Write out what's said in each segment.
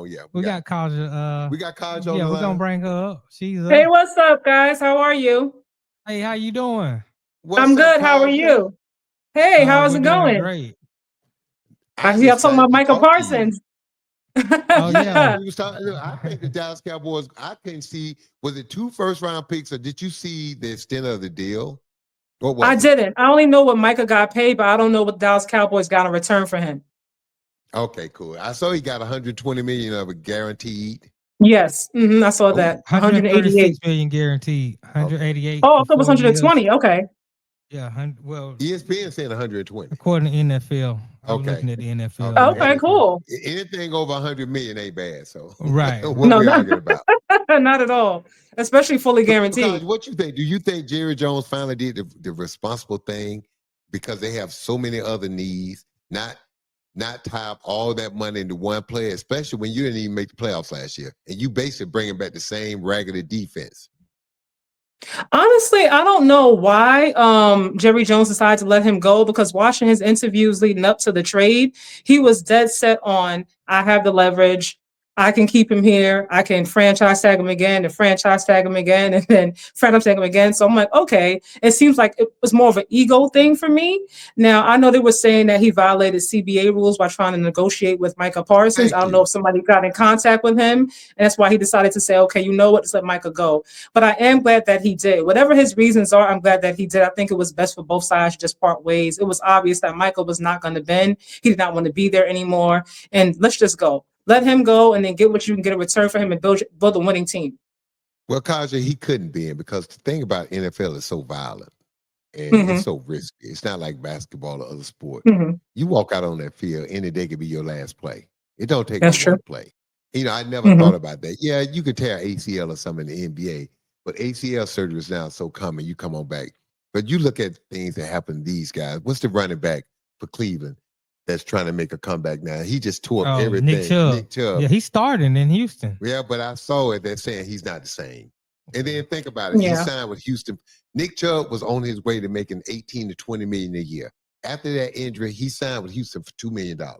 Yeah, We got Katja. we got Katja on Yeah, the we're gonna line. bring her up. She's Hey, up. what's up, guys? How are you? Hey, how you doing? I'm What's up, good. How are Katja? you? Hey, how's We're it doing going? great. I I'm see y'all talking about excited to Michael talk to you. Parsons. Oh Yeah, yeah. we was talking. Look, I think the Dallas Cowboys. I couldn't see. Was it 2 first-round picks, or did you see the extent of the deal? What I was it? didn't. I only know what Micah got paid, but I don't know what Dallas Cowboys got in return for him. Okay, cool. I saw he got 120 million of it guaranteed. Yes, I saw Oh, that. 188. 136 million guaranteed. okay. 188 Oh, I for thought it was 4 years. 120. Okay. Yeah, well, ESPN saying 120. according to NFL, I was Okay. looking at the NFL Okay. Okay, yesterday. cool. Anything over 100 million ain't bad. So Right, what No, we right. not, arguing about? not at all. Especially fully So, College, guaranteed. what you think? Do you think Jerry Jones finally did the responsible thing because they have so many other needs, not tie up all that money into one player, especially when you didn't even make the playoffs last year, and you basically bringing back the same raggedy defense? Honestly, I don't know why Jerry Jones decided to let him go because watching his interviews leading up to the trade, he was dead set on I have the leverage. I can keep him here. I can franchise tag him again and franchise tag him again and then franchise tag him again. So I'm like, okay, it seems like it was more of an ego thing for me. Now, I know they were saying that he violated CBA rules by trying to negotiate with Micah Parsons. I Thank don't know you. if somebody got in contact with him. And that's why he decided to say, okay, you know what, just let Micah go. But I am glad that he did. Whatever his reasons are, I'm glad that he did. I think it was best for both sides to just part ways. It was obvious that Michael was not going to bend. He did not want to be there anymore. And let's just go. Let him go and then get what you can get in return for him and build a winning team. Well, Kaja, he couldn't be in because the thing about NFL is so violent and it's Mm-hmm. so risky. It's not like basketball or other sport. Mm-hmm. You walk out on that field, any day could be your last play. It don't take That's but true. one play. I never Mm-hmm. thought about that. Yeah, you could tear ACL or something in the NBA, but ACL surgery is now so common. You come on back. But you look at things that happen to these guys. What's the running back for Cleveland that's trying to make a comeback now? He just tore up Oh, Nick everything. Chubb. Nick Chubb. Yeah, he's starting in Houston. Yeah, but I saw it. They're saying he's not the same. And then think about it. He Yeah. signed with Houston. Nick Chubb was on his way to making 18 to 20 million a year. After that injury, he signed with Houston for $2 million. That's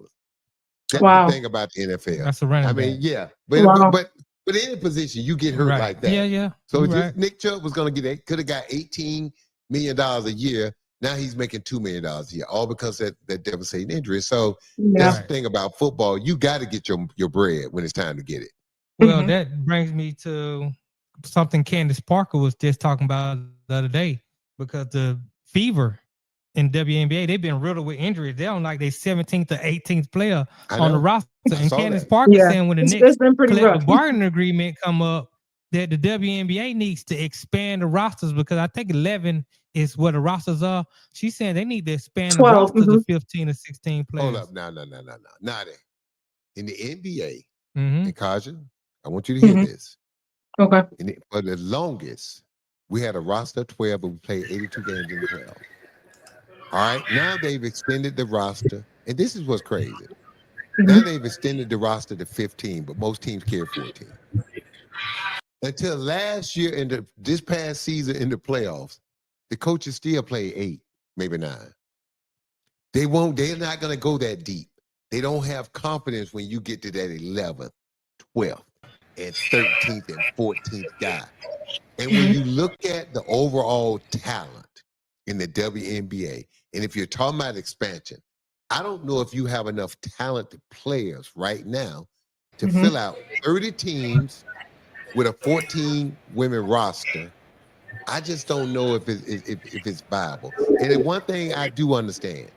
the Wow. thing about the NFL. That's a I running mean, back. yeah, Wow. but any position you get hurt Right. like Yeah, that. yeah. So You're just right. Nick Chubb was going to could have got $18 million a year. Now he's making $2 million a year, all because of that devastating injury. So that's Yeah. the Right. thing about football. You got to get your bread when it's time to get it. Well, Mm-hmm. that brings me to something Candace Parker was just talking about the other day because the fever in WNBA, they've been riddled with injuries. They're on like their 17th or 18th player I on the know. roster. And I saw Candace that. Parker Yeah. saying when the It's next been pretty rough. collective bargaining agreement come up, that the WNBA needs to expand the rosters because I think 11 is where the rosters are. She's saying they need to expand the 12. roster to Mm-hmm. 15 or 16 Hold players. up. No. Not it. In the NBA, Mm-hmm. and Kaja, I want you to hear Mm-hmm. this. Okay. For the longest, we had a roster of 12, but we played 82 games in the playoffs. All right. Now they've extended the roster, and this is what's crazy. Now Mm-hmm. they've extended the roster to 15, but most teams carry 14. Until last year this past season in the playoffs, the coaches still play 8, maybe 9. They're not gonna go that deep. They don't have confidence when you get to that 11th, 12th, and 13th and 14th guy. And when you Mm-hmm. look at the overall talent in the WNBA, and if you're talking about expansion, I don't know if you have enough talented players right now to Mm-hmm. fill out 30 teams with a 14 women roster. I just don't know if it's viable. And then one thing I do understand,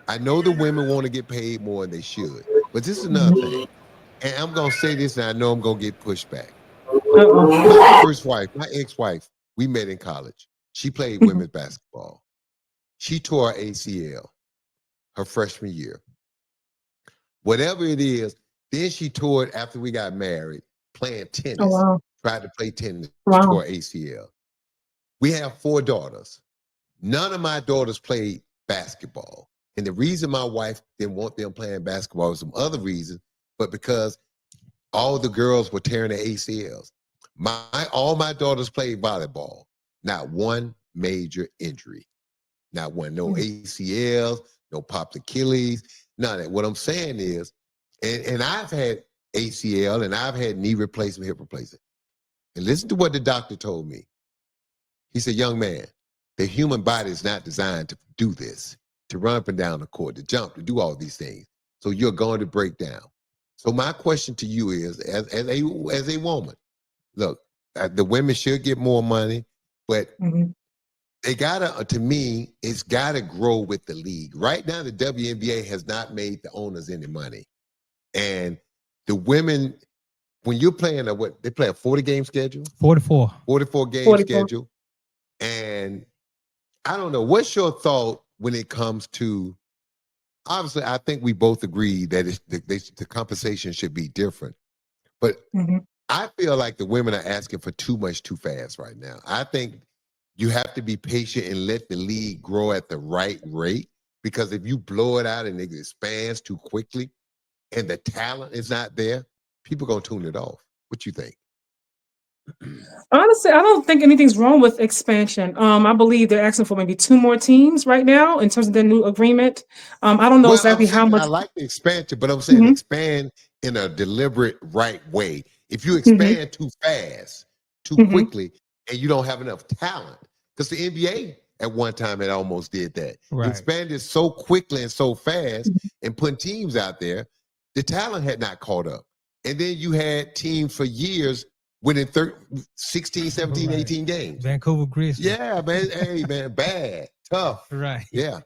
I know the women want to get paid more than they should, but this is another Mm-hmm. thing. And I'm gonna say this, and I know I'm gonna get pushback. My Uh-oh. first wife, my ex-wife, we met in college. She played Mm-hmm. women's basketball. She tore her ACL her freshman year. Whatever it is, then she tore it after we got married, playing Oh, tennis. wow. Tried to play tennis, Wow. tore ACL. We have 4 daughters. None of my daughters played basketball. And the reason my wife didn't want them playing basketball was some other reasons, but because all the girls were tearing their ACLs. All my daughters played volleyball. Not one major injury. Not one, no ACLs, no popped Achilles, none of that. What I'm saying is, and I've had ACL, and I've had knee replacement, hip replacement. And listen to what the doctor told me. He said, young man, the human body is not designed to do this, to run up and down the court, to jump, to do all these things. So you're going to break down. So my question to you is, as a woman, look, the women should get more money, but they gotta, to me, it's gotta grow with the league. Right now, the WNBA has not made the owners any money. And the women, when you're playing they play a 40-game schedule? 44. 44-game schedule. And I don't know, what's your thought when it comes to, obviously, I think we both agree that the compensation should be different. But I feel like the women are asking for too much too fast right now. I think you have to be patient and let the league grow at the right rate, because if you blow it out and it expands too quickly and the talent is not there, people are going to tune it off. What you think? Honestly, I don't think anything's wrong with expansion. I believe they're asking for maybe 2 more teams right now in terms of their new agreement. I don't know exactly how much. I like the expansion, but I'm saying expand in a deliberate, right way. If you expand too fast, too quickly, and you don't have enough talent, because the NBA at one time it almost did that. Right. Expanded so quickly and so fast and putting teams out there, the talent had not caught up. And then you had teams for years winning 16, 17, 18 games. Vancouver Grizzlies. Yeah, man. Hey, man, bad, tough. Right. Yeah.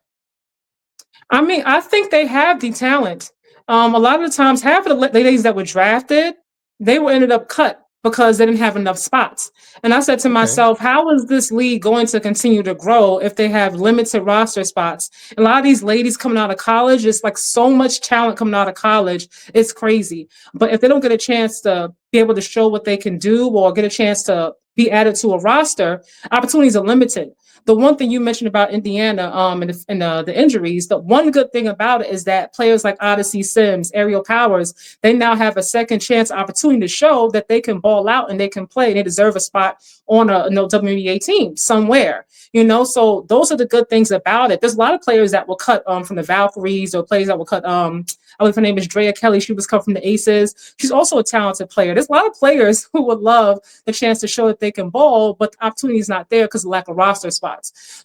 I mean, I think they have the talent. A lot of the times, half of the ladies that were drafted, they were ended up cut because they didn't have enough spots. And I said to myself, how is this league going to continue to grow if they have limited roster spots? And a lot of these ladies coming out of college, it's like so much talent coming out of college. It's crazy. But if they don't get a chance to be able to show what they can do or get a chance to be added to a roster, opportunities are limited. The one thing you mentioned about Indiana and the injuries, the one good thing about it is that players like Odyssey Sims, Aerial Powers, they now have a second chance opportunity to show that they can ball out and they can play and they deserve a spot on a WNBA team somewhere. So those are the good things about it. There's a lot of players that will cut from the Valkyries, or players that will cut. I believe her name is Drea Kelly. She was cut from the Aces. She's also a talented player. There's a lot of players who would love the chance to show that they can ball, but the opportunity is not there because of lack of roster spots.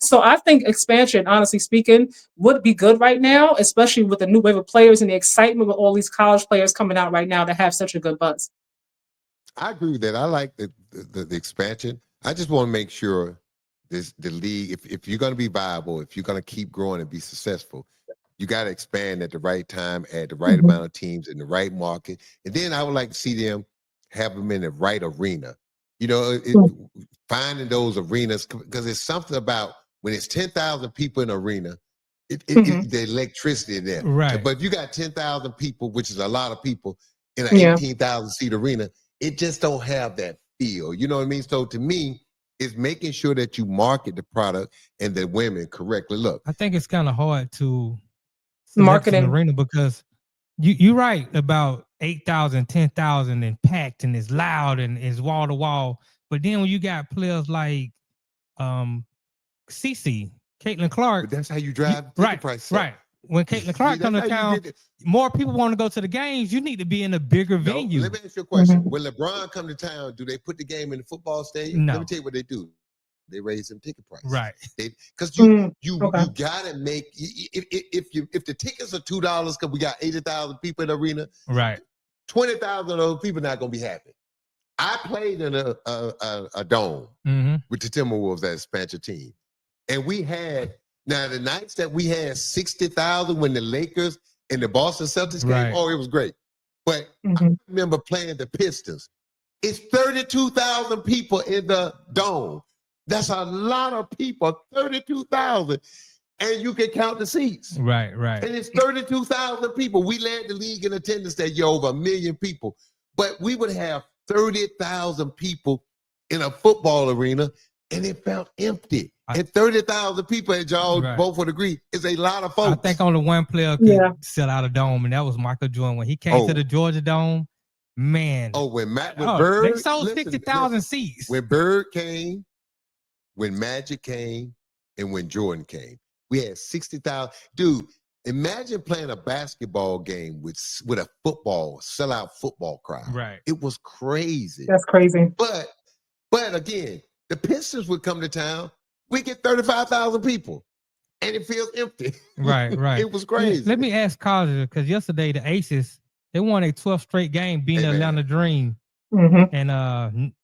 So I think expansion, honestly speaking, would be good right now, especially with the new wave of players and the excitement with all these college players coming out right now that have such a good buzz. I agree with that. I like the expansion. I just want to make sure the league, if you're going to be viable, if you're going to keep growing and be successful, you got to expand at the right time, at the right amount of teams in the right market. And then I would like to see them have them in the right arena. Finding those arenas, because there's something about when it's 10,000 people in an arena, the electricity in there. Right. But if you got 10,000 people, which is a lot of people, in an 18,000 seat arena, it just don't have that feel. You know what I mean? So to me, it's making sure that you market the product and the women correctly. Look, I think it's kind of hard to market an arena because you're right about 8,000, 10,000 and packed and it's loud and it's wall to wall. But then when you got players like Cece, Caitlin Clark, but that's how you drive ticket prices. Right. When Caitlin Clark comes to town, more people want to go to the games. You need to be in a bigger venue. Let me ask you a question. When LeBron come to town, do they put the game in the football stadium? No. Let me tell you what they do. They raise them ticket prices. Right. Because you gotta make, if the tickets are $2 because we got 80,000 people in the arena, right, 20,000 of those people not gonna be happy. I played in a dome with the Timberwolves as expansion team, and we had, now the nights that we had 60,000 when the Lakers and the Boston Celtics came, oh, it was great. But I remember playing the Pistons. It's 32,000 people in the dome. That's a lot of people, 32,000, and you can count the seats. Right. And it's 32,000 people. We led the league in attendance that year, over 1 million people. But we would have 30,000 people in a football arena, and it felt empty. And 30,000 people, as y'all both would agree, is a lot of folks. I think only one player could sell out a dome, and that was Michael Jordan. When he came to the Georgia Dome, man. When Bird, they sold 60,000 seats. When Bird came, when Magic came, and when Jordan came, we had 60,000. Dude, Imagine playing a basketball game with a sellout football crowd. Right. It was crazy. That's crazy. But again, the Pistons would come to town. We get 35,000 people, and it feels empty. Right. It was crazy. Let me ask Katja, because yesterday the Aces, they won a 12th straight game beating the Atlanta Dream. Mm-hmm.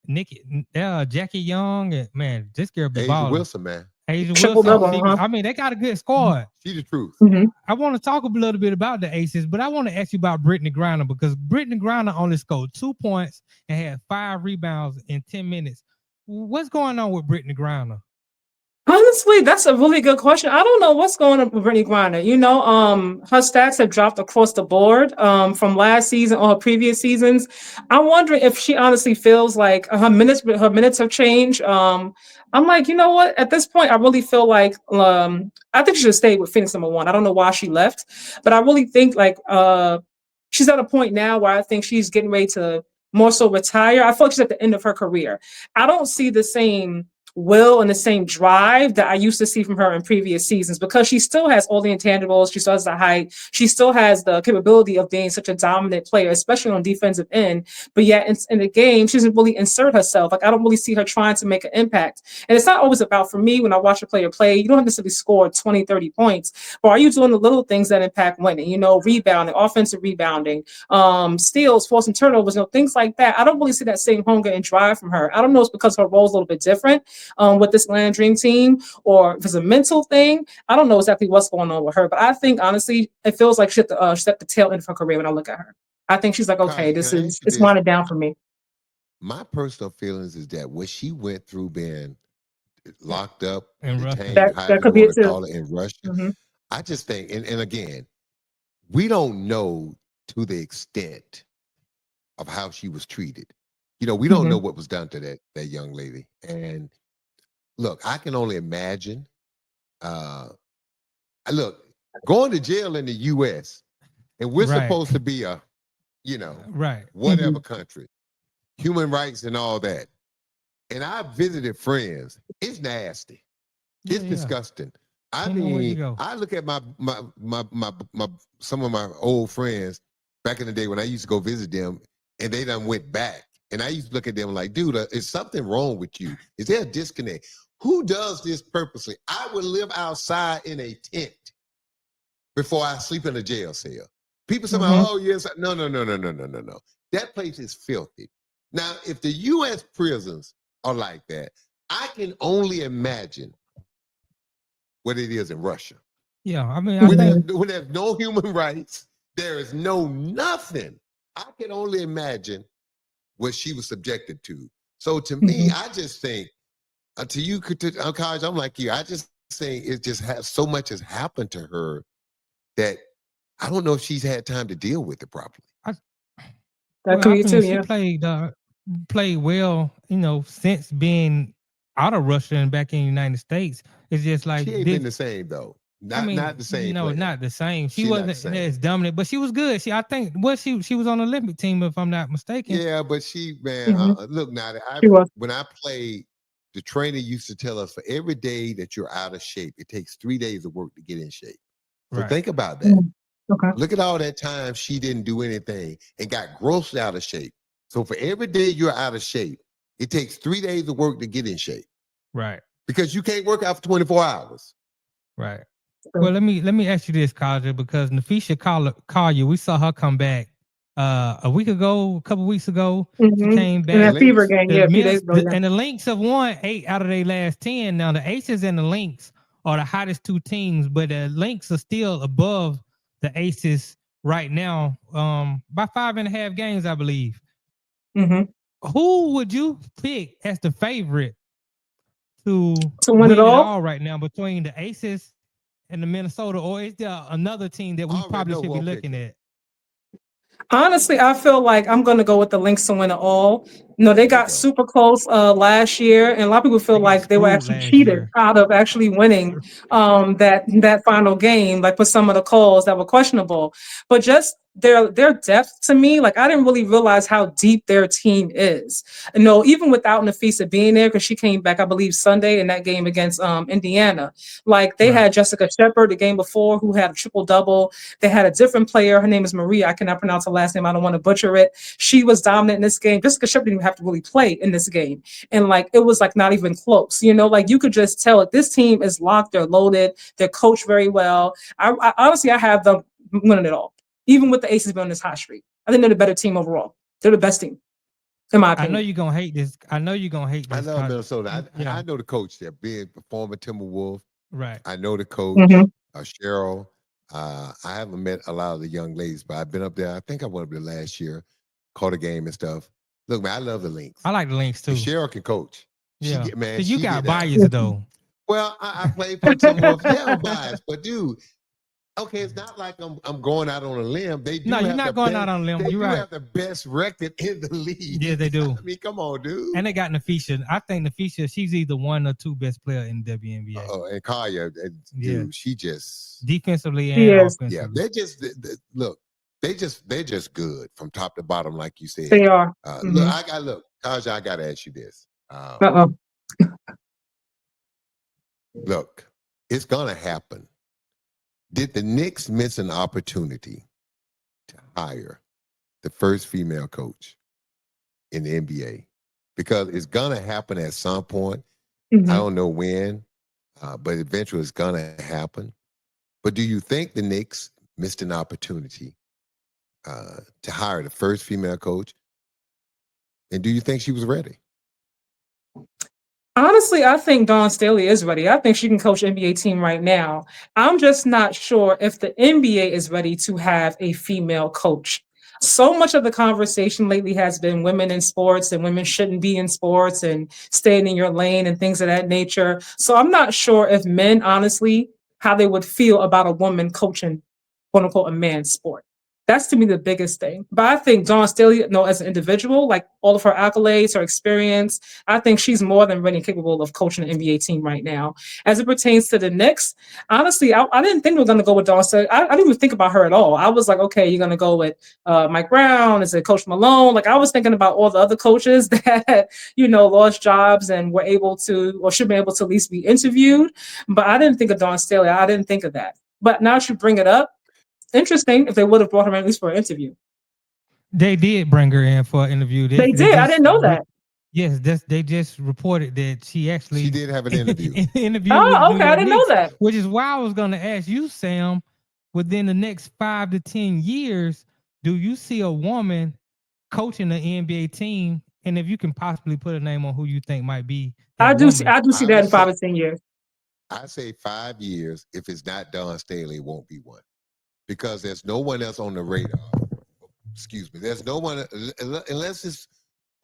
And Jackie Young, and man, this girl be Asia balling. Wilson, man. Asia Triple double, Wilson. huh? I mean, they got a good squad. She's the truth. Mm-hmm. I want to talk a little bit about the Aces, but I want to ask you about Brittany Griner, because Brittany Griner only scored 2 points and had 5 rebounds in 10 minutes. What's going on with Brittany Griner? Honestly, that's a really good question. I don't know what's going on with Brittany Griner. You know, her stats have dropped across the board from last season or her previous seasons. I'm wondering if she honestly feels like her minutes have changed. I'm like, you know what? At this point, I really feel like I think she should stay with Phoenix #1. I don't know why she left, but I really think like she's at a point now where I think she's getting ready to more so retire. I feel like she's at the end of her career. I don't see the same will and the same drive that I used to see from her in previous seasons, because she still has all the intangibles. She still has the height. She still has the capability of being such a dominant player, especially on defensive end. But yet in the game, she doesn't really insert herself. Like, I don't really see her trying to make an impact. And it's not always about, for me, when I watch a player play, you don't necessarily score 20, 30 points, but are you doing the little things that impact winning? You know, rebounding, offensive rebounding, steals, forcing turnovers, you know, things like that. I don't really see that same hunger and drive from her. I don't know if it's because her role is a little bit different with this Atlanta Dream team, or if it's a mental thing. I don't know exactly what's going on with her, but I think honestly, it feels like she's at the tail end of her career when I look at her. I think she's like, okay, it's winding down for me. My personal feelings is that what she went through being locked up, detained, that could be it too. In Russia, Mm-hmm. I just think, and again, we don't know to the extent of how she was treated. You know, we don't know what was done to that young lady. And look, I can only imagine. Look, going to jail in the U.S., and we're supposed to be a, whatever country, human rights and all that. And I visited friends. It's nasty. It's disgusting. I mean, I look at my some of my old friends back in the day when I used to go visit them, and they done went back. And I used to look at them like, dude, is something wrong with you? Is there a disconnect? Who does this purposely? I would live outside in a tent before I sleep in a jail cell. People say, oh, yes. No. That place is filthy. Now, if the U.S. prisons are like that, I can only imagine what it is in Russia. Yeah, I mean, when there's no human rights, there is nothing. I can only imagine what she was subjected to. So to me, I just think, to you, Katja, I'm like you. I just think it just has so much has happened to her that I don't know if she's had time to deal with it properly. She played well, since being out of Russia and back in the United States. It's just like she ain't been the same though. Not the same. No, not the same. She wasn't as dominant, but she was good. She was on the Olympic team, if I'm not mistaken. Yeah, but she, look now. When I played, the trainer used to tell us for every day that you're out of shape, it takes 3 days of work to get in shape. So think about that. Okay. Look at all that time she didn't do anything and got grossly out of shape. So for every day you're out of shape, it takes 3 days of work to get in shape. Right. Because you can't work out for 24 hours. Right. Well, let me ask you this, Katja, because Nafisha Collier, we saw her come back a couple weeks ago. She came back. In that fever game, a few days ago. And the Lynx have won 8 out of their last 10. Now the Aces and the Lynx are the hottest 2 teams, but the Lynx are still above the Aces right now, by 5.5 games, I believe. Who would you pick as the favorite to win it all right now between the Aces and the Minnesota, or is there another team that we probably should be looking at? Honestly, I feel like I'm going to go with the Lynx to win it all. No, they There you got go. super close last year, and a lot of people feel They got like they were screwed actually last cheated year. out of actually winning that final game, like with some of the calls that were questionable. But just their depth to me, like I didn't really realize how deep their team is. And no, even without Nafisa being there, because she came back, I believe, Sunday in that game against Indiana. Like they Right. had Jessica Shepard the game before, who had a triple double. They had a different player. Her name is Maria. I cannot pronounce her last name. I don't want to butcher it. She was dominant in this game. Jessica Shepard didn't even have to really play in this game. And like it was like not even close. You know, like you could just tell it. This team is locked, they're loaded, they're coached very well. I honestly I have them winning it all. Even with the Aces being on this hot streak. I think they're the better team overall. They're the best team, in my I know opinion. you're gonna hate this. I know you're gonna hate I this. love Minnesota. I Yeah. know the coach there, being former Timberwolf. Right. I know the coach, Mhm. Cheryl. I haven't met a lot of the young ladies, but I've been up there. I think I went up there last year, caught a game and stuff. Look, man, I love the Lynx. I like the Lynx too. And Cheryl can coach. Yeah. Man, So you she got get down. bias though. Well, I played for Timberwolves. Yeah, I'm biased, but dude, okay, it's not like I'm going out on a limb. They do No, you're have not the going best, out on a limb. They You're do right. have the best record in the league. Yeah, they do. I mean, come on, dude. And they got Nafisha. I think Nafisha, she's either one or two best player in WNBA. And Katja, Yeah. dude, she just Defensively She and is. yeah. offensively. They're just look. They're just good from top to bottom, like you said. They are. Look, Mhm. Katja, I gotta ask you this. Uh-oh. Look, it's gonna happen. Did the Knicks miss an opportunity to hire the first female coach in the NBA? Because it's gonna happen at some point. I Mhm. don't know when, but eventually it's gonna happen. But do you think the Knicks missed an opportunity to hire the first female coach? And do you think she was ready? Honestly, I think Dawn Staley is ready. I think she can coach NBA team right now. I'm just not sure if the NBA is ready to have a female coach. So much of the conversation lately has been women in sports and women shouldn't be in sports and staying in your lane and things of that nature. So I'm not sure if men, honestly, how they would feel about a woman coaching, quote unquote, a man's sport. That's to me the biggest thing. But I think Dawn Staley, no, as an individual, like all of her accolades, her experience, I think she's more than ready and capable of coaching an NBA team right now. As it pertains to the Knicks, honestly, I didn't think we were going to go with Dawn Staley. I didn't even think about her at all. I was like, okay, you're going to go with Mike Brown? Is it Coach Malone? Like I was thinking about all the other coaches that, lost jobs and were able to, or should be able to at least be interviewed. But I didn't think of Dawn Staley. I didn't think of that. But now that you bring it up, interesting if they would have brought her in at least for an interview. They did bring her in for an interview. They did. I didn't know that. Yes, they just reported that she actually did have an interview. interview with Oh, New okay. I York didn't know Knicks, that. which is why I was going to ask you, Sam, within the next 5 to 10 years, do you see a woman coaching the NBA team? And if you can possibly put a name on who you think might be that I do see woman. that in 5 to 10 years. I say 5 years. If it's not Dawn Staley, it won't be one. Because there's no one else on the radar. Excuse me. There's no one, unless it's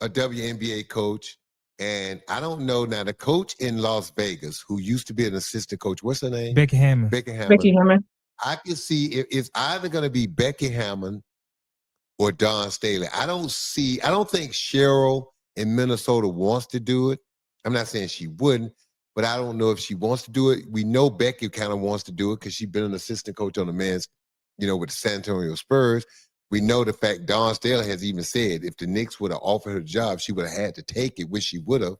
a WNBA coach. And I don't know now, the coach in Las Vegas, who used to be an assistant coach, what's her name? Becky Hammond. Becky Hammond. Becky Hammond. I can see it's either going to be Becky Hammond or Dawn Staley. I don't think Cheryl in Minnesota wants to do it. I'm not saying she wouldn't, but I don't know if she wants to do it. We know Becky kind of wants to do it because she's been an assistant coach on the men's, with the San Antonio Spurs. We know the fact Dawn Staley has even said if the Knicks would have offered her the job, she would have had to take it, which she would have.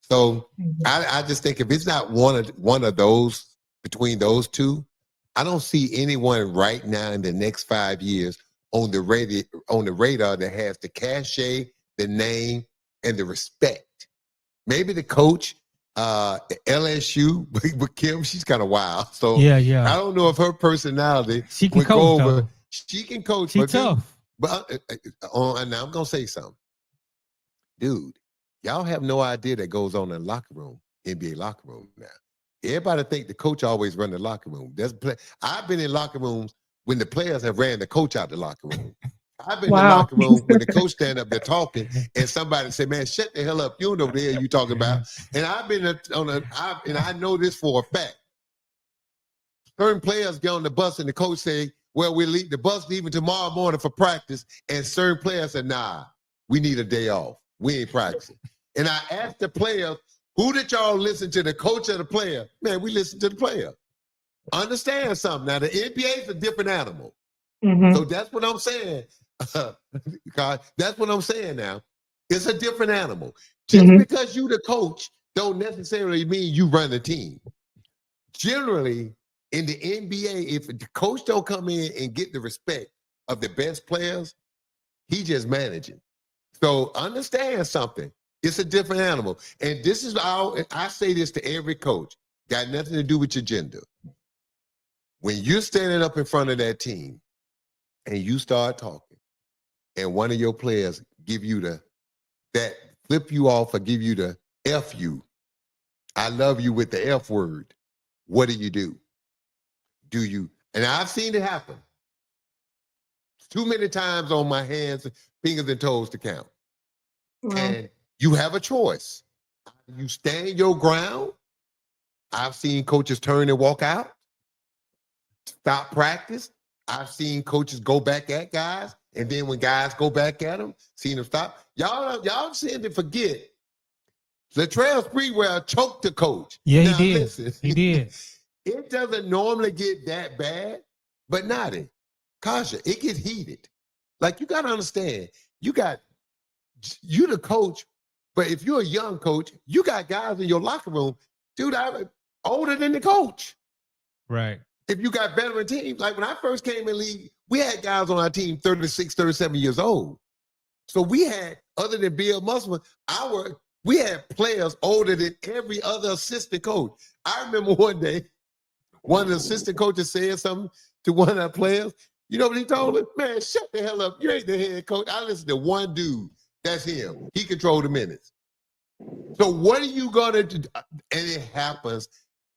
So I just think if it's not one of those between those two, I don't see anyone right now in the next 5 years on the radar that has the cachet, the name, and the respect. Maybe the coach, LSU, but Kim, she's kind of wild. So yeah. I don't know if her personality She can would coach, go over. though. She can coach, She but tough. and now I'm gonna say something, dude. Y'all have no idea that goes on in the locker room, NBA locker room now. Everybody think the coach always run the locker room. I've been in locker rooms when the players have ran the coach out the locker room. I've been in the locker room when the coach stand up there talking and somebody say, "Man, shut the hell up! You don't know what the hell you talking about." And I've been and I know this for a fact. Certain players get on the bus and the coach say, "Well, the bus leaving tomorrow morning for practice," and certain players say, "Nah, we need a day off. We ain't practicing. And I asked the players, who did y'all listen to, the coach or the player? Man, we listen to the player. Understand something. Now, the NBA is a different animal. Mhm. So that's what I'm saying. That's what I'm saying now. It's a different animal. Just because you the coach don't necessarily mean you run the team. Generally, in the NBA, if the coach don't come in and get the respect of the best players, he just managing. So understand something. It's a different animal. And this is I say this to every coach. Got nothing to do with your gender. When you're standing up in front of that team and you start talking, and one of your players give you that flip you off or give you the F you, I love you with the F word, what do? Do you? And I've seen it happen too many times on my hands, fingers, and toes to count. And you have a choice. You stand your ground. I've seen coaches turn and walk out, stop practice. I've seen coaches go back at guys, and then when guys go back at them, seen them stop. Y'all seem to forget. Latrell Sprewell choked the coach. Yeah, now, he did. Listen, He did. It doesn't normally get that bad, but not it. Katja, it gets heated. Like, you got to understand, you the coach, but if you're a young coach, you got guys in your locker room, dude, I'm older than the coach. Right. If you got veteran teams, like when I first came in league, we had guys on our team 36, 37 years old. So we had, other than Bill Musselman, we had players older than every other assistant coach. I remember one day, one of the assistant coaches said something to one of our players. You know what he told him? Man, shut the hell up. You ain't the head coach. I listen to one dude. That's him. He controlled the minutes. So what are you going to do? And it happens.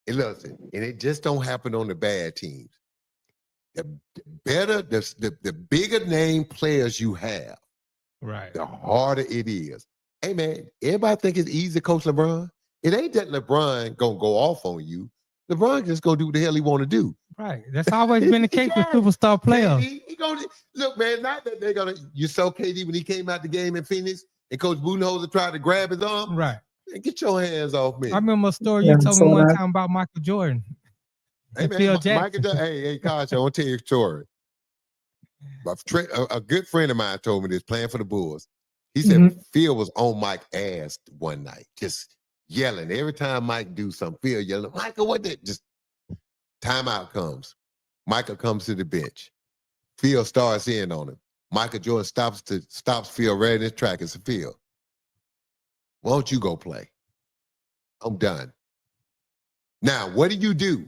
And listen, and it just don't happen on the bad teams. The better, the bigger name players you have, right, the harder it is. Hey, man, everybody think it's easy to coach LeBron. It ain't that LeBron going to go off on you. LeBron just going to do what the hell he want to do. Right. That's always been the case with superstar players. He gonna, look, man, not that they're going to, you saw KD when he came out the game in Phoenix and Coach Budenholzer tried to grab his arm. Right. Man, get your hands off me. I remember a story you told me one time about Michael Jordan. Hey, man, Michael Jordan, hey, Katja, I want to tell you a story. A good friend of mine told me this, playing for the Bulls. He said Phil was on Mike's ass one night, just yelling. Every time Mike do something, Phil yelling, Michael, what that? Just timeout comes. Michael comes to the bench. Phil starts in on him. Michael Jordan stops Phil right in his track and says, Phil, why don't you go play? I'm done. Now, what do?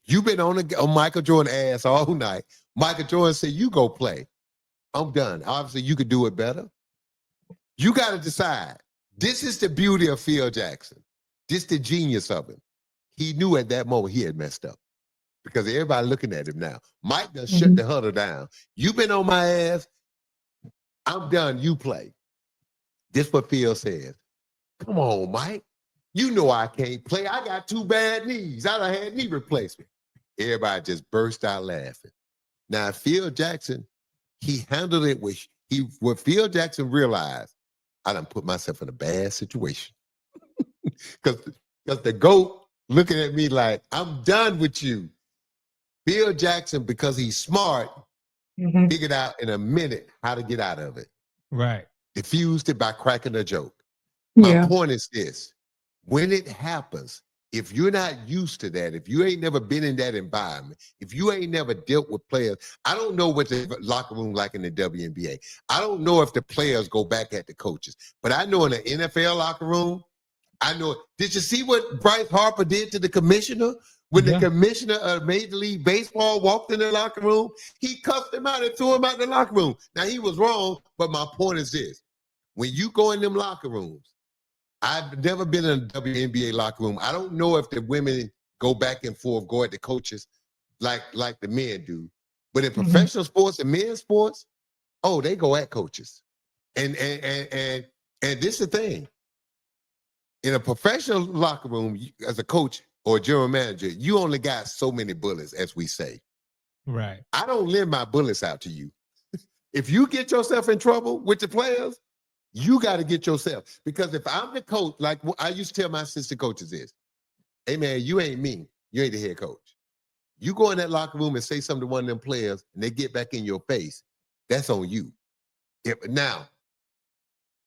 You've been on Michael Jordan ass all night. Michael Jordan said, you go play. I'm done. Obviously, you could do it better. You got to decide. This is the beauty of Phil Jackson. This is the genius of him. He knew at that moment he had messed up because everybody looking at him now. Mike done shut the huddle down. You've been on my ass. I'm done. You play. This is what Phil says. Come on, Mike. You know I can't play. I got 2 bad knees. I done had knee replacement. Everybody just burst out laughing. Now, Phil Jackson, he handled it with, what Phil Jackson realized, I done put myself in a bad situation. Because the GOAT looking at me like, I'm done with you. Phil Jackson, because he's smart, figured out in a minute how to get out of it. Right. Diffused it by cracking a joke. My point is this. When it happens, if you're not used to that, if you ain't never been in that environment, if you ain't never dealt with players, I don't know what the locker room like in the WNBA. I don't know if the players go back at the coaches, but I know in the NFL locker room, I know. Did you see what Bryce Harper did to the commissioner? When the commissioner of Major League Baseball walked in the locker room, he cuffed him out and threw him out the locker room. Now, he was wrong, but my point is this. When you go in them locker rooms, I've never been in a WNBA locker room. I don't know if the women go back and forth, go at the coaches like the men do. But in professional sports and men's sports, oh, they go at coaches. And this is the thing. In a professional locker room, as a coach or a general manager, you only got so many bullets, as we say. Right. I don't lend my bullets out to you. If you get yourself in trouble with the players, You got to get yourself, because if I'm the coach, like I used to tell my assistant coaches this, hey man, you ain't me. You ain't the head coach. You go in that locker room and say something to one of them players and they get back in your face, that's on you. Now,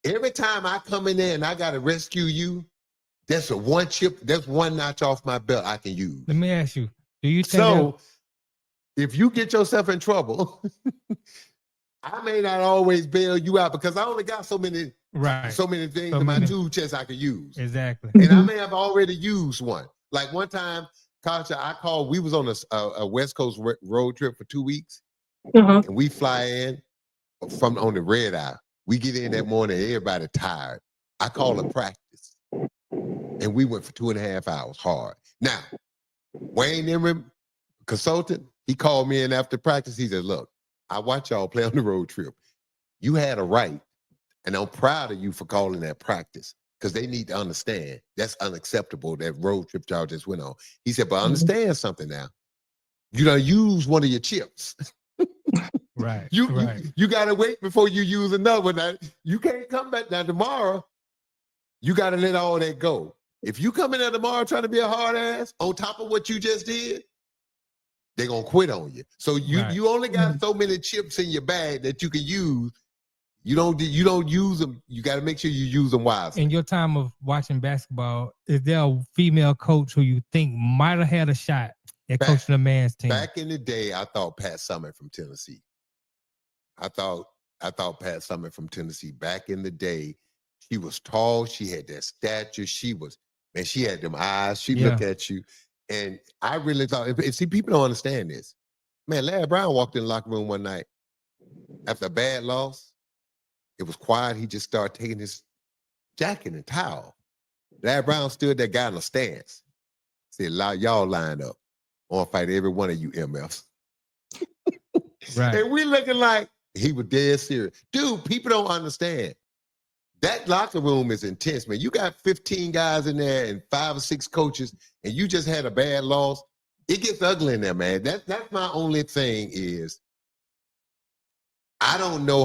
every time I come in there and I got to rescue you, that's that's one notch off my belt I can use. Let me ask you, do you think so if you get yourself in trouble, I may not always bail you out because I only got so many things in my tool chest I could use. Exactly. And I may have already used one. Like one time, Katja, we was on a West Coast road trip for 2 weeks. And we fly in on the red eye. We get in that morning, everybody tired. I call it practice. And we went for 2.5 hours hard. Now, Wayne Emery, consultant, he called me in after practice. He said, look, I watch y'all play on the road trip. You had a right, and I'm proud of you for calling that practice, because they need to understand that's unacceptable, that road trip y'all just went on. He said, but understand something now. You don't use one of your chips. Right. You got to wait before you use another one. Now, you can't come back now tomorrow. You got to let all that go. If you come in there tomorrow trying to be a hard ass on top of what you just did, they're going to quit on you. So you only got so many chips in your bag that you can use. You don't use them. You got to make sure you use them wisely. In your time of watching basketball, is there a female coach who you think might have had a shot at coaching a man's team? Back in the day, I thought Pat Summitt from Tennessee. I thought Pat Summitt from Tennessee. Back in the day, she was tall. She had that stature. She had them eyes. She looked at you. And I really thought, see, people don't understand this. Man, Larry Brown walked in the locker room one night after a bad loss. It was quiet. He just started taking his jacket and towel. Larry Brown stood there, got in a stance. Said, y'all line up. I want to fight every one of you MFs. Right. And we looking like he was dead serious. Dude, people don't understand. That locker room is intense, man. You got 15 guys in there and 5 or 6 coaches, and you just had a bad loss. It gets ugly in there, man. That's my only thing is, I don't know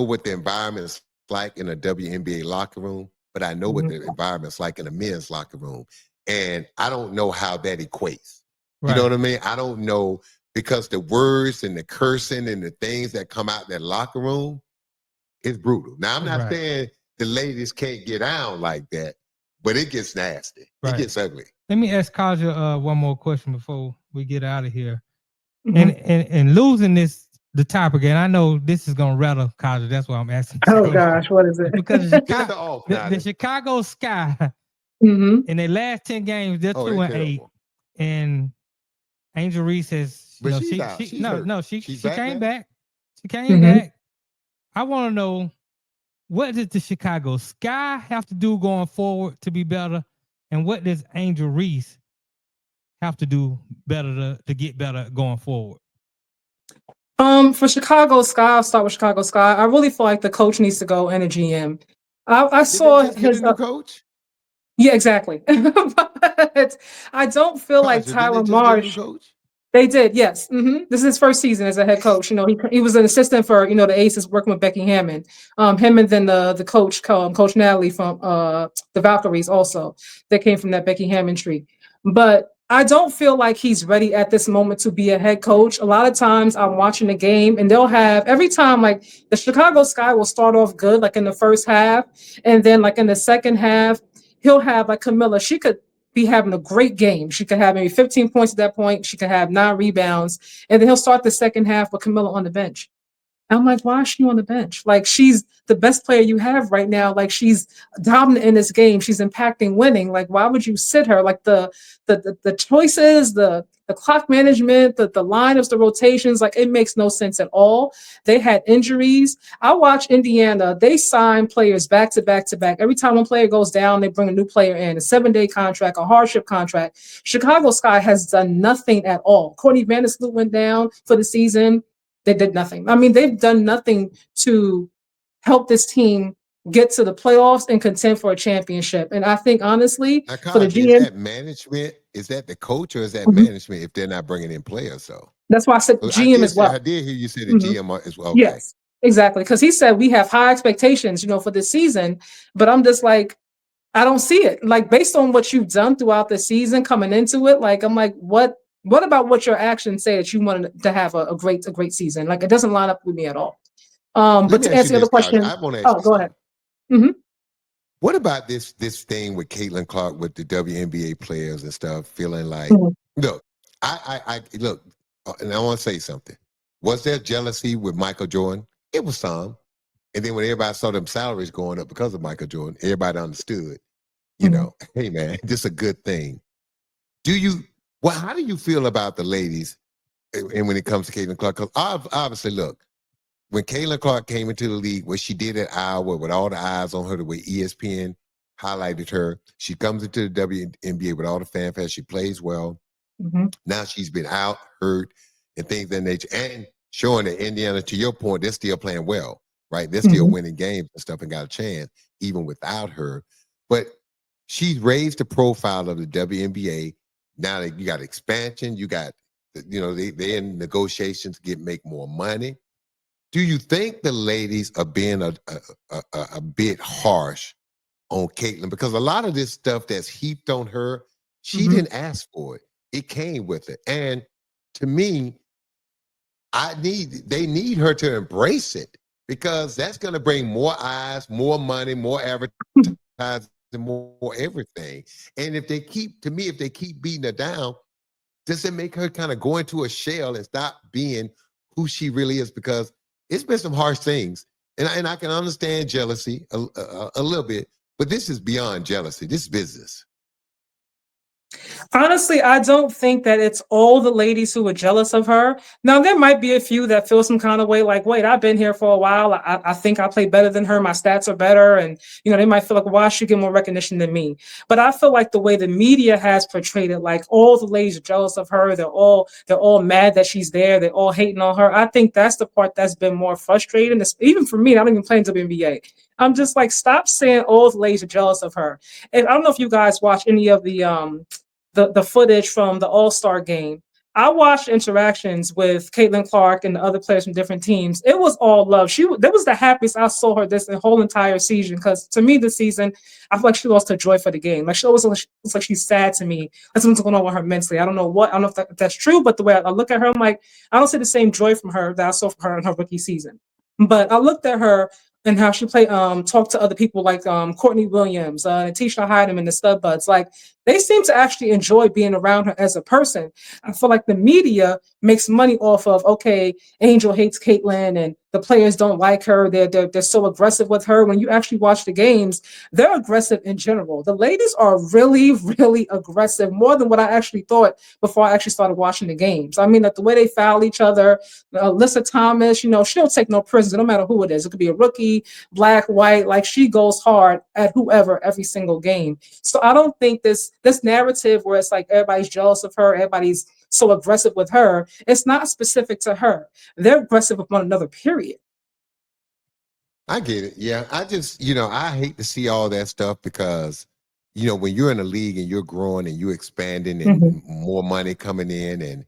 what the environment is like in a WNBA locker room, but I know what the environment's like in a men's locker room. And I don't know how that equates. Right. You know what I mean? I don't know, because the words and the cursing and the things that come out that locker room, it's brutal. Now, I'm not saying the ladies can't get down like that, but it gets nasty. It gets ugly. Let me ask Katja one more question before we get out of here. And losing the topic, and I know this is gonna rattle Katja. That's why I'm asking. Oh gosh, what is it? Because the Chicago Sky in their last 10 games, they're 2-8, and Angel Reese has. She came back. She came back. I want to know, what does the Chicago Sky have to do going forward to be better, and what does Angel Reese have to do better to get better going forward? For Chicago Sky, I'll start with Chicago Sky. I really feel like the coach needs to go and a GM. I saw his new coach. Yeah, exactly. But I don't feel like Tyler Marsh. They did, yes. This is his first season as a head coach. You know, he was an assistant for the Aces, working with Becky Hammond. Him and then the coach, Coach Natalie from the Valkyries, also that came from that Becky Hammond tree. But I don't feel like he's ready at this moment to be a head coach. A lot of times I'm watching the game, and they'll have every time, like, the Chicago Sky will start off good, like in the first half, and then like in the second half, he'll have like Camilla. She could be having a great game. She could have maybe 15 points at that point. She could have 9 rebounds. And then he'll start the second half with Camilla on the bench. I'm like, why is she on the bench? Like, she's the best player you have right now. Like, she's dominant in this game. She's impacting winning. Like, why would you sit her? Like, the choices, the clock management, the lineups, the rotations, like, it makes no sense at all. They had injuries. I watch Indiana. They sign players back to back to back. Every time one player goes down, they bring a new player in, a 7-day contract, a hardship contract. Chicago Sky has done nothing at all. Courtney Vandersloot went down for the season. They did nothing. I mean, they've done nothing to help this team get to the playoffs and contend for a championship. And I think, honestly, for the GM, is that management? Is that the coach, or is that management if they're not bringing in players? So that's why I said GM as well. I did hear you say the GM as well. Okay. Yes. Exactly. Because he said we have high expectations, for this season. But I'm just like, I don't see it. Like based on what you've done throughout the season coming into it, like I'm like, what about what your actions say that you wanted to have a great season? Like it doesn't line up with me at all. Let But me to ask you answer the other this, Katja. question, I want to ask oh, you go ahead. something. hmm What about this thing with Caitlin Clark with the WNBA players and stuff, feeling like, hmm look, I look, and I want to say something. Was there jealousy with Michael Jordan? It was some. And then when everybody saw them salaries going up because of Michael Jordan, everybody understood, hmm hey man, this is a good thing. How do you feel about the ladies and when it comes to Caitlin Clark? Because obviously, look, when Caitlin Clark came into the league, what she did at Iowa with all the eyes on her, the way ESPN highlighted her, she comes into the WNBA with all the fanfare. She plays well. hmm Now she's been out, hurt, and things of that nature. And showing that Indiana, to your point, they're still playing well, right? They're still hmm winning games and stuff and got a chance even without her. But she's raised the profile of the WNBA. Now that you got expansion, you got, they're in negotiations to make more money. Do you think the ladies are being a bit harsh on Caitlin? Because a lot of this stuff that's heaped on her, she hmm didn't ask for it. It came with it. And to me, they need her to embrace it because that's going to bring more eyes, more money, more advertising, more everything. And if they keep beating her down, does it make her kind of go into a shell and stop being who she really is? Because it's been some harsh things, and I can understand jealousy a little bit, but this is beyond jealousy. This is business. Honestly, I don't think that it's all the ladies who are jealous of her. Now, there might be a few that feel some kind of way, like, wait, I've been here for a while. I think I play better than her. My stats are better. And, they might feel like, why should she get more recognition than me? But I feel like the way the media has portrayed it, like all the ladies are jealous of her. They're all mad that she's there. They're all hating on her. I think that's the part that's been more frustrating. Even for me, I don't even play in WNBA. I'm just like, stop saying all the ladies are jealous of her. And I don't know if you guys watch any of the footage from the All-Star game. I watched interactions with Caitlin Clark and the other players from different teams. It was all love. That was the happiest I saw her this the whole entire season. Because to me, this season, I feel like she lost her joy for the game. Like she always looks like she's sad to me. That's what's going on with her mentally. I don't know if that's true, but the way I look at her, I'm like, I don't see the same joy from her that I saw from her in her rookie season. But I looked at her and how she talked to other people like Courtney Williams, Tisha Hydeman, the Stud Buds. Like they seem to actually enjoy being around her as a person. I feel like the media makes money off of, okay, Angel hates Caitlin and the players don't like her. They're so aggressive with her. When you actually watch the games, they're aggressive in general. The ladies are really, really aggressive, more than what I actually thought before I actually started watching the games. I mean, that the way they foul each other, Alyssa Thomas, she don't take no prisoners, no matter who it is. It could be a rookie, black, white, like she goes hard at whoever every single game. So I don't think this narrative where it's like everybody's jealous of her, everybody's so aggressive with her, it's not specific to her. They're aggressive with one another, period. I get it. Yeah. I just, I hate to see all that stuff because, when you're in a league and you're growing and you're expanding and Mhm, more money coming in and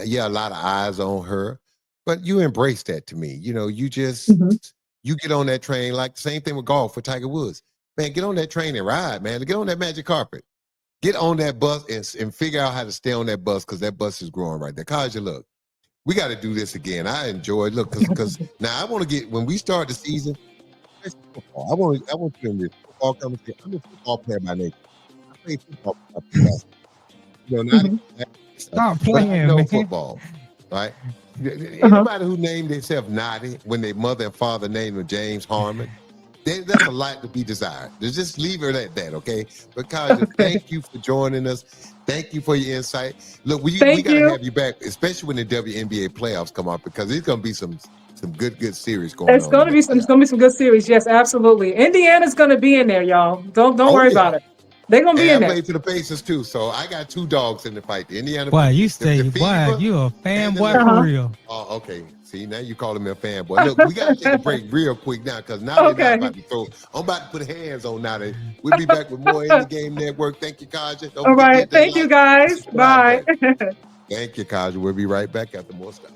yeah, a lot of eyes on her, but you embrace that to me. mhm. You get on that train, like the same thing with golf for Tiger Woods. Man, get on that train and ride, man. Get on that magic carpet. Get on that bus and figure out how to stay on that bus because that bus is growing right there. Kaja, look, we got to do this again. I enjoy it. Look, because now I want to get when we start the season. Football. I want you in this football conversation. I'm a football player by nature. I play football. I play basketball. Not Mhm. stuff, Stop but I playing, know man. football, right? Uh-huh. Anybody who named themselves Naughty when their mother and father named them James Harmon, that's a lot to be desired. Just leave it at that, okay? But Kaja, Okay. thank you for joining us. Thank you for your insight. Look, we Thank got to you. have you back, especially when the WNBA playoffs come up, because there's gonna be some good series going It's on in gonna the be some. It's playoffs. gonna be some good series. Yes, absolutely. Indiana's gonna be in there, y'all. Don't Oh worry yeah, about it. They're gonna be and in I there. played for the Pacers too, so I got two dogs in the fight: the Indiana, Boy, you the stay, boy, Fever, you a and the fanboy for Uh Liberty. real. Oh, okay. See, now you calling me a fanboy. Look, we got to take a huh. break real quick now because now they're not Okay. about to throw. I'm about to put hands on now. We'll be back with more in the game network. Thank you, Kaja. Don't All forget to right. hit that Thank you, like and guys. subscribe Bye. button. Thank you, Kaja. We'll be right back after more stuff.